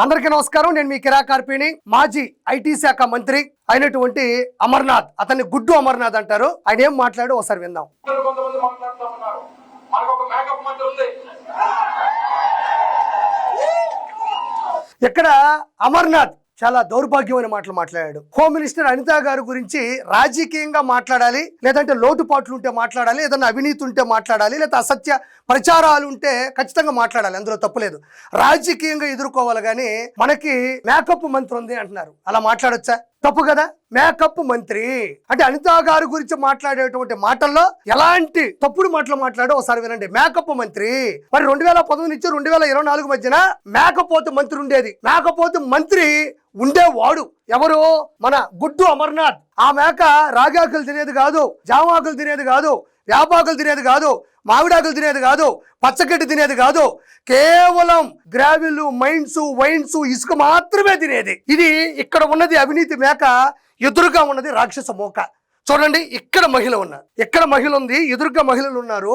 అందరికీ నమస్కారం. నేను మీ కిరాకార్పిని. మాజీ ఐటీ శాఖ మంత్రి అయినటువంటి అమర్నాథ్, అతన్ని గుడ్డు అమర్నాథ్ అంటారు. ఆయన ఏం మాట్లాడు ఒకసారి విందాం. ఇక్కడ అమర్నాథ్ చాలా దౌర్భాగ్యమైన మాటలు మాట్లాడాడు. హోమ్ మినిస్టర్ అనిత గారి గురించి రాజకీయంగా మాట్లాడాలి, లేదంటే లోటుపాట్లు ఉంటే మాట్లాడాలి, ఏదైనా అవినీతి ఉంటే మాట్లాడాలి, లేదా అసత్య ప్రచారాలు ఉంటే ఖచ్చితంగా మాట్లాడాలి, అందులో తప్పులేదు. రాజకీయంగా ఎదుర్కోవాలి కానీ మనకి మేకప్ మంత్రి ఉంది అంటున్నారు. అలా మాట్లాడొచ్చా? తప్పు కదా. మేకప్ మంత్రి అంటే అనిత గారి గురించి మాట్లాడేటువంటి మాటల్లో ఎలాంటి తప్పుడు మాటలు మాట్లాడో ఒకసారి వినండి. మేకప్ మంత్రి మరి 2019 నుంచి 2024 మధ్యన మేకపోతు మంత్రి ఉండేది. మేకపోతు మంత్రి ఉండేవాడు ఎవరు? మన గుడ్డు అమర్నాథ్. ఆ మేక రాగాకులు తినేది కాదు, జామాకులు తినేది కాదు, వేపాకులు తినేది కాదు, మామిడాకులు తినేది కాదు, పచ్చగడ్డి తినేది కాదు, కేవలం గ్రావిల్, మైన్స్, వైన్స్, ఇసుక మాత్రమే తినేది. ఇది ఇక్కడ ఉన్నది అవినీతి మేక, ఎదురుగా ఉన్నది రాక్షస మోక. చూడండి, ఇక్కడ మహిళ ఉన్నారు, ఇక్కడ మహిళ ఉంది, ఎదురుగా మహిళలు ఉన్నారు.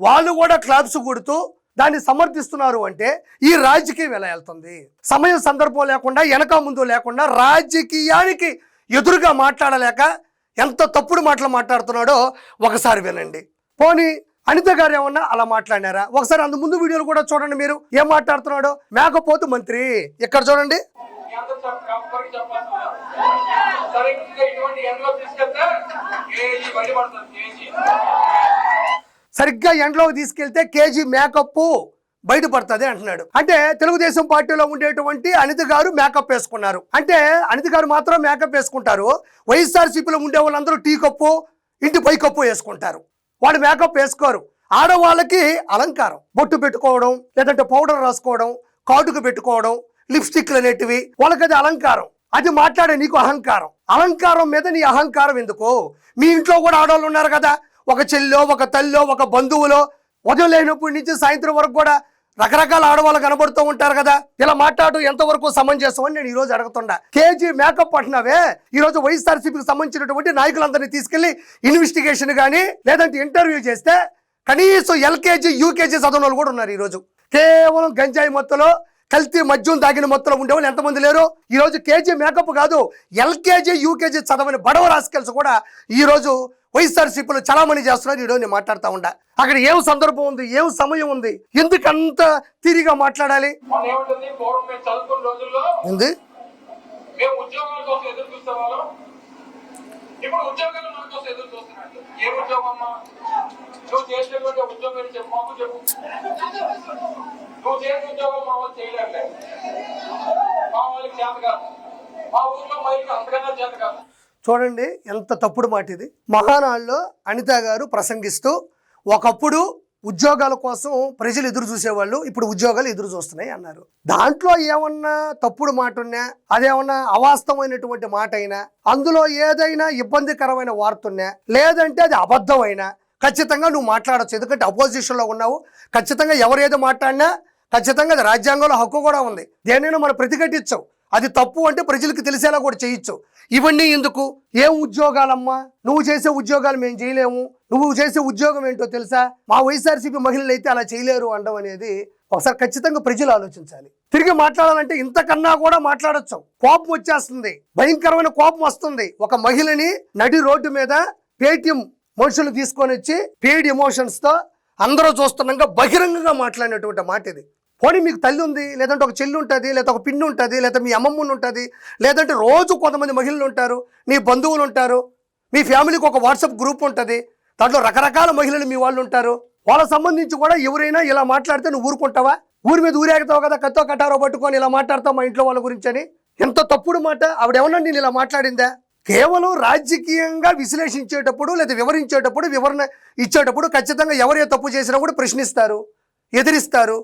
వాళ్ళు కూడా క్లాప్స్ కొడుతూ దాన్ని సమర్థిస్తున్నారు. అంటే ఈ రాజకీయం ఎలా వెళ్తుంది? సమయం సందర్భం లేకుండా, వెనక ముందు లేకుండా, రాజకీయానికి ఎదురుగా మాట్లాడలేక ఎంత తప్పుడు మాటలు మాట్లాడుతున్నాడో ఒకసారి వినండి. పోనీ అనిత గారు ఏమన్నా అలా మాట్లాడినారా? ఒకసారి అందు ముందు వీడియోలు కూడా చూడండి. మీరు ఏం మాట్లాడుతున్నాడో. మేకపోతు మంత్రి ఇక్కడ చూడండి. సరిగ్గా ఎండలోకి తీసుకెళ్తే కేజీ మేకప్ బయటపడుతుంది అంటున్నాడు. అంటే తెలుగుదేశం పార్టీలో ఉండేటువంటి అనిత గారు మేకప్ వేసుకున్నారు. అంటే అనిత గారు మాత్రం మేకప్ వేసుకుంటారు. వైఎస్ఆర్సీపీలో ఉండే వాళ్ళందరూ టీ కప్పు, ఇంటి పై కప్పు వేసుకుంటారు. వాడు మేకప్ వేసుకోరు. ఆడవాళ్ళకి అలంకారం, బొట్టు పెట్టుకోవడం, లేదంటే పౌడర్ రాసుకోవడం, కాటుకు పెట్టుకోవడం, లిప్స్టిక్లు అనేటివి, వాళ్ళకి అది అలంకారం. అది మాట్లాడే నీకు అహంకారం. అలంకారం మీద నీ అహంకారం ఎందుకు? మీ ఇంట్లో కూడా ఆడవాళ్ళు ఉన్నారు కదా, ఒక చెల్లో, ఒక తల్లో, ఒక బంధువులో ఉదయం లేనప్పటి నుంచి సాయంత్రం వరకు కూడా రకరకాల ఆడవాళ్ళు కనబడుతూ ఉంటారు కదా. ఇలా మాట్లాడు ఎంతవరకు సమంజసం అని నేను ఈ రోజు అడుగుతుండా. KG makeup అంటున్నావే. ఈ రోజు వైఎస్ఆర్సీపీకి సంబంధించినటువంటి నాయకులందరినీ తీసుకెళ్లి ఇన్వెస్టిగేషన్ కానీ లేదంటే ఇంటర్వ్యూ చేస్తే కనీసం ఎల్కేజీ, యూకేజీ చదవని వాళ్ళు కూడా ఉన్నారు. ఈ రోజు కేవలం గంజాయి మొత్తలో, కల్తీ మద్యం తాగిన మొత్తంలో ఉండేవాళ్ళు ఎంతమంది లేరు? ఈ రోజు కేజీ మేకప్ కాదు, ఎల్కేజీ, యూకేజీ చదవని బడవ రాస్కెల్స్ కూడా ఈ రోజు వైఎస్ఆర్సీపీలో చలామణి చేస్తున్నారు. ఈరోజు నేను మాట్లాడుతూ ఉండా. అక్కడ ఏం సందర్భం ఉంది, ఏం సమయం ఉంది, ఎందుకంత తీరిగా మాట్లాడాలి? చూడండి ఎంత తప్పుడు మాట ఇది. మహానాడులో అనిత గారు ప్రసంగిస్తూ ఒకప్పుడు ఉద్యోగాల కోసం ప్రజలు ఎదురు చూసేవాళ్ళు, ఇప్పుడు ఉద్యోగాలు ఎదురు చూస్తున్నాయి అన్నారు. దాంట్లో ఏమన్నా తప్పుడు మాట ఉన్నా, అదేమన్నా అవాస్తవమైనటువంటి మాట అయినా, అందులో ఏదైనా ఇబ్బందికరమైన వార్త ఉన్నా, లేదంటే అది అబద్ధం అయినా ఖచ్చితంగా నువ్వు మాట్లాడచ్చు. ఎందుకంటే అపోజిషన్లో ఉన్నావు. ఖచ్చితంగా ఎవరేదో మాట్లాడినా ఖచ్చితంగా అది రాజ్యాంగంలో హక్కు కూడా ఉంది. దేనైనా మనం ప్రతిఘటించావు. అది తప్పు అంటే ప్రజలకు తెలిసేలా కూడా చేయొచ్చు. ఇవన్నీ ఎందుకు? ఏం ఉద్యోగాలమ్మా? నువ్వు చేసే ఉద్యోగాలు మేము చేయలేము, నువ్వు చేసే ఉద్యోగం ఏంటో తెలుసా? మా వైఎస్ఆర్సీపీ మహిళలు అయితే అలా చేయలేరు అనడం అనేది ఒకసారి ఖచ్చితంగా ప్రజలు ఆలోచించాలి. తిరిగి మాట్లాడాలంటే ఇంతకన్నా కూడా మాట్లాడచ్చు. కోపం వచ్చేస్తుంది, భయంకరమైన కోపం వస్తుంది. ఒక మహిళని నడి రోడ్డు మీద పేటిఎం మనుషులు తీసుకొని వచ్చి పెయిడ్ ఎమోషన్స్ తో అందరూ చూస్తున్నాగా బహిరంగంగా మాట్లాడినటువంటి మాట ఇది. పోనీ మీకు తల్లి ఉంది, లేదంటే ఒక చెల్లి ఉంటుంది, లేదా ఒక పిన్ని ఉంటుంది, లేదా మీ అమ్మమ్మని ఉంటుంది, లేదంటే రోజు కొంతమంది మహిళలు ఉంటారు, నీ బంధువులు ఉంటారు, మీ ఫ్యామిలీకి ఒక వాట్సాప్ గ్రూప్ ఉంటుంది, దాంట్లో రకరకాల మహిళలు మీ వాళ్ళు ఉంటారు. వాళ్ళకి సంబంధించి కూడా ఎవరైనా ఇలా మాట్లాడితే నువ్వు ఊరుకుంటావా? ఊరి మీద ఊరేగుతావు కదా, కత్తో కటారో పట్టుకొని ఇలా మాట్లాడతావు మా ఇంట్లో వాళ్ళ గురించి అని. ఎంత తప్పుడు మాట. ఆవిడేమన్నా నేను ఇలా మాట్లాడిందా? కేవలం రాజకీయంగా విశ్లేషించేటప్పుడు లేదా వివరించేటప్పుడు, వివరణ ఇచ్చేటప్పుడు ఖచ్చితంగా ఎవరే తప్పు చేసినా కూడా ప్రశ్నిస్తారు, ఎదిరిస్తారు.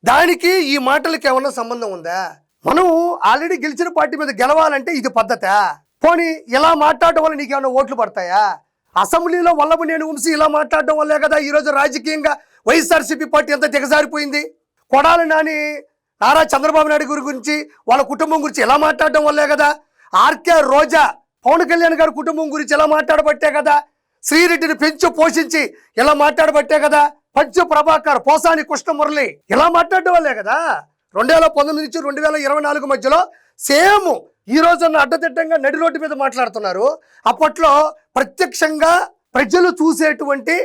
దానికి ఈ మాటలకి ఏమన్నా సంబంధం ఉందా? మనం ఆల్రెడీ గెలిచిన పార్టీ మీద గెలవాలంటే ఇది పద్ధతా? పోనీ ఇలా మాట్లాడటం వల్ల నీకేమన్నా ఓట్లు పడతాయా? అసెంబ్లీలో వల్లభనేని వంశీ ఇలా మాట్లాడటం వల్లే కదా ఈరోజు రాజకీయంగా వైఎస్ఆర్సీపీ పార్టీ ఎంత దిగజారిపోయింది. కొడాలి నాని నారా చంద్రబాబు నాయుడు గురించి, వాళ్ళ కుటుంబం గురించి ఇలా మాట్లాడటం వల్లే కదా. ఆర్కే రోజా పవన్ కళ్యాణ్ గారి కుటుంబం గురించి ఇలా మాట్లాడబట్టే కదా. శ్రీరెడ్డిని పెంచి పోషించి ఇలా మాట్లాడబట్టే కదా. పంచు ప్రభాకర్, పోసాని కృష్ణమురళి ఇలా మాట్లాడడం వల్లే కదా 2019 నుంచి 2024 మధ్యలో సేమ్ ఈ రోజున్న అడ్డదిడ్డంగా నడి రోడ్డు మీద మాట్లాడుతున్నారు. అప్పట్లో ప్రత్యక్షంగా ప్రజలు చూసేటువంటి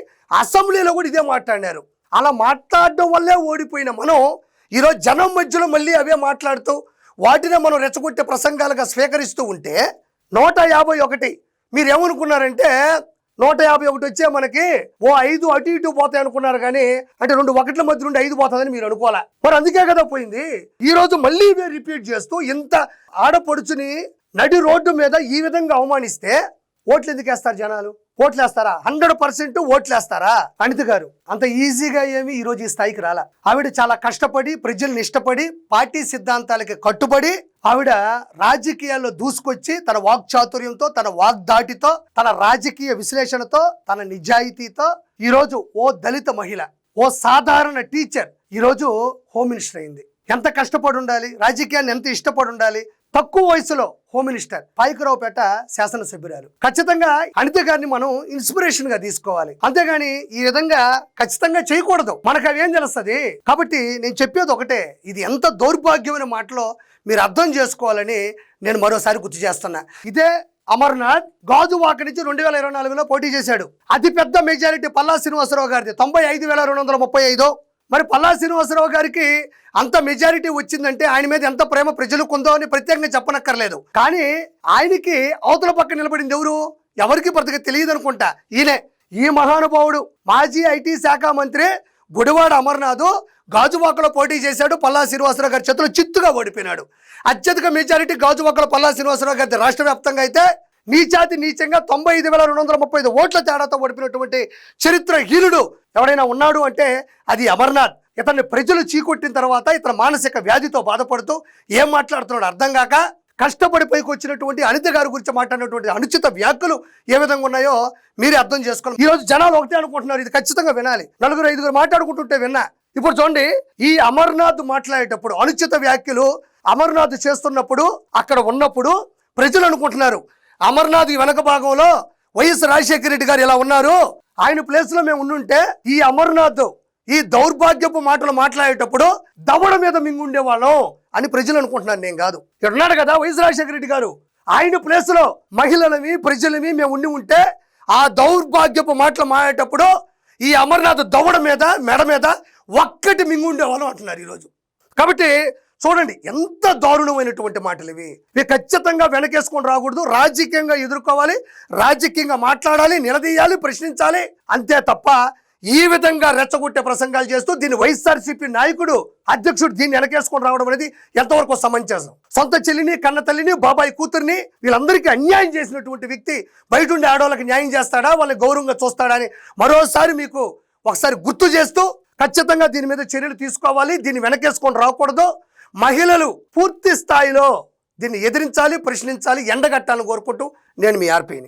అసెంబ్లీలో కూడా ఇదే మాట్లాడినారు. అలా మాట్లాడడం వల్లే ఓడిపోయిన మనం ఈరోజు జనం మధ్యలో మళ్ళీ అవే మాట్లాడుతూ వాటినే మనం రెచ్చగొట్టే ప్రసంగాలుగా స్వీకరిస్తూ ఉంటే 151 మీరు ఏమనుకున్నారంటే 151 వచ్చే మనకి 5 అటు ఇటు పోతాయి అనుకున్నారు, కానీ అంటే 2 1ల మధ్య నుండి 5 పోతుందని మీరు అనుకోవాలా. మరి అందుకే కదా పోయింది. ఈ రోజు మళ్ళీ ఇవే రిపీట్ చేస్తూ ఇంత ఆడపడుచుని నడి రోడ్డు మీద ఈ విధంగా అవమానిస్తే ఓట్లు ఎందుకు వేస్తారు జనాలు? ఓట్లు వేస్తారా? 100% ఓట్లు వేస్తారా? అనిత గారు అంత ఈజీగా ఏమి ఈ రోజు ఈ స్థాయికి రాలా. ఆవిడ చాలా కష్టపడి ప్రజల్ని ఇష్టపడి పార్టీ సిద్ధాంతాలకి కట్టుబడి ఆవిడ రాజకీయాల్లో దూసుకొచ్చి తన వాక్చాతుర్యంతో, తన వాగ్దాటితో, తన రాజకీయ విశ్లేషణతో, తన నిజాయితీతో ఈరోజు ఓ దళిత మహిళ, ఓ సాధారణ టీచర్ ఈరోజు హోమ్ మినిస్టర్ అయింది. ఎంత కష్టపడి ఉండాలి, రాజకీయాన్ని ఎంత ఇష్టపడి ఉండాలి. తక్కువ వయసులో హోమ్ మినిస్టర్, పాయకరావుపేట శాసనసభ్యురాలు. ఖచ్చితంగా అనిత గారిని మనం ఇన్స్పిరేషన్ గా తీసుకోవాలి, అంతేగాని ఈ విధంగా ఖచ్చితంగా చేయకూడదు. మనకు అవి ఏం తెలుస్తుంది? కాబట్టి నేను చెప్పేది ఒకటే, ఇది ఎంత దౌర్భాగ్యమైన మాటలో మీరు అర్థం చేసుకోవాలని నేను మరోసారి గుర్తు చేస్తున్నా. ఇదే అమర్నాథ్ గాజువాక నుంచి 2024లో పోటీ చేశాడు. అతిపెద్ద మెజారిటీ పల్లా శ్రీనివాసరావు గారిది 95,235. మరి పల్లా శ్రీనివాసరావు గారికి అంత మెజారిటీ వచ్చిందంటే ఆయన మీద ఎంత ప్రేమ ప్రజలకు ఉందో అని ప్రత్యేకంగా చెప్పనక్కర్లేదు. కానీ ఆయనకి అవతల పక్క నిలబడింది ఎవరు? ఎవరికి బ్రతక తెలియదు అనుకుంటా. ఈయనే, ఈ మహానుభావుడు మాజీ ఐటీ శాఖ మంత్రి గుడివాడ అమర్నాథ్ గాజువాకలో పోటీ చేశాడు. పల్లా శ్రీనివాసరావు గారి చేతిలో చిత్తుగా ఓడిపోయినాడు. అత్యధిక మెజారిటీ గాజువాకలో పల్లా శ్రీనివాసరావు గారి రాష్ట్ర వ్యాప్తంగా అయితే నీచాతి నీచంగా 95,235 ఓట్ల తేడాతో ఓడిపోయినటువంటి చరిత్రహీనుడు ఎవరైనా ఉన్నాడు అంటే అది అమర్నాథ్. ఇతన్ని ప్రజలు చీకొట్టిన తర్వాత ఇతను మానసిక వ్యాధితో బాధపడుతూ ఏం మాట్లాడుతున్నాడు అర్థం కాక కష్టపడి పైకి వచ్చినటువంటి అనిత గారి గురించి మాట్లాడినటువంటి అనుచిత వ్యాఖ్యలు ఏ విధంగా ఉన్నాయో మీరే అర్థం చేసుకోవాలి. ఈ రోజు జనాలు ఒకటే అనుకుంటున్నారు, ఇది ఖచ్చితంగా వినాలి. 4-5 మాట్లాడుకుంటుంటే విన్నా. ఇప్పుడు చూడండి, ఈ అమర్నాథ్ మాట్లాడేటప్పుడు అనుచిత వ్యాఖ్యలు అమర్నాథ్ చేస్తున్నప్పుడు అక్కడ ఉన్నప్పుడు ప్రజలు అనుకుంటున్నారు అమర్నాథ్ వెనక భాగంలో వైఎస్ రాజశేఖర రెడ్డి గారు ఇలా ఉన్నారు, ఆయన ప్లేస్ లో మేము ఉండుంటే ఈ అమర్నాథ్ ఈ దౌర్భాగ్యపు మాటలు మాట్లాడేటప్పుడు దవడ మీద మింగుండేవాళ్ళం అని ప్రజలు అనుకుంటున్నారు. నేను కాదు. ఇక్కడ ఉన్నాడు కదా వైఎస్ రాజశేఖర రెడ్డి గారు, ఆయన ప్లేస్ లో మహిళలవి ప్రజలవి మేము ఉండి ఉంటే ఆ దౌర్భాగ్యపు మాటలు మాడేటప్పుడు ఈ అమర్నాథ్ దవడ మీద మెడ మీద ఒక్కటి మింగుండేవాళ్ళం అంటున్నారు ఈరోజు. కాబట్టి చూడండి ఎంత దారుణమైనటువంటి మాటలు ఇవి. ఇవి ఖచ్చితంగా వెనకేసుకొని రాకూడదు. రాజకీయంగా ఎదుర్కోవాలి, రాజకీయంగా మాట్లాడాలి, నిలదీయాలి, ప్రశ్నించాలి. అంతే తప్ప ఈ విధంగా రెచ్చగొట్టే ప్రసంగాలు చేస్తూ దీన్ని వైఎస్ఆర్సీపీ నాయకుడు అధ్యక్షుడు దీన్ని వెనకేసుకొని రావడం అనేది ఎంతవరకు సమంజసం? సొంత చెల్లిని, కన్న తల్లిని, బాబాయ్ కూతుర్ని వీళ్ళందరికీ అన్యాయం చేసినటువంటి వ్యక్తి బయట ఉండే ఆడవాళ్ళకి న్యాయం చేస్తాడా, వాళ్ళని గౌరవంగా చూస్తాడా అని మరోసారి మీకు ఒకసారి గుర్తు చేస్తూ ఖచ్చితంగా దీని మీద చర్యలు తీసుకోవాలి. దీన్ని వెనకేసుకొని రాకూడదు. మహిళలు పూర్తి స్థాయిలో దీన్ని ఎదిరించాలి, ప్రశ్నించాలి, ఎండగట్టాలని కోరుకుంటూ నేను మీ ఆర్పీని.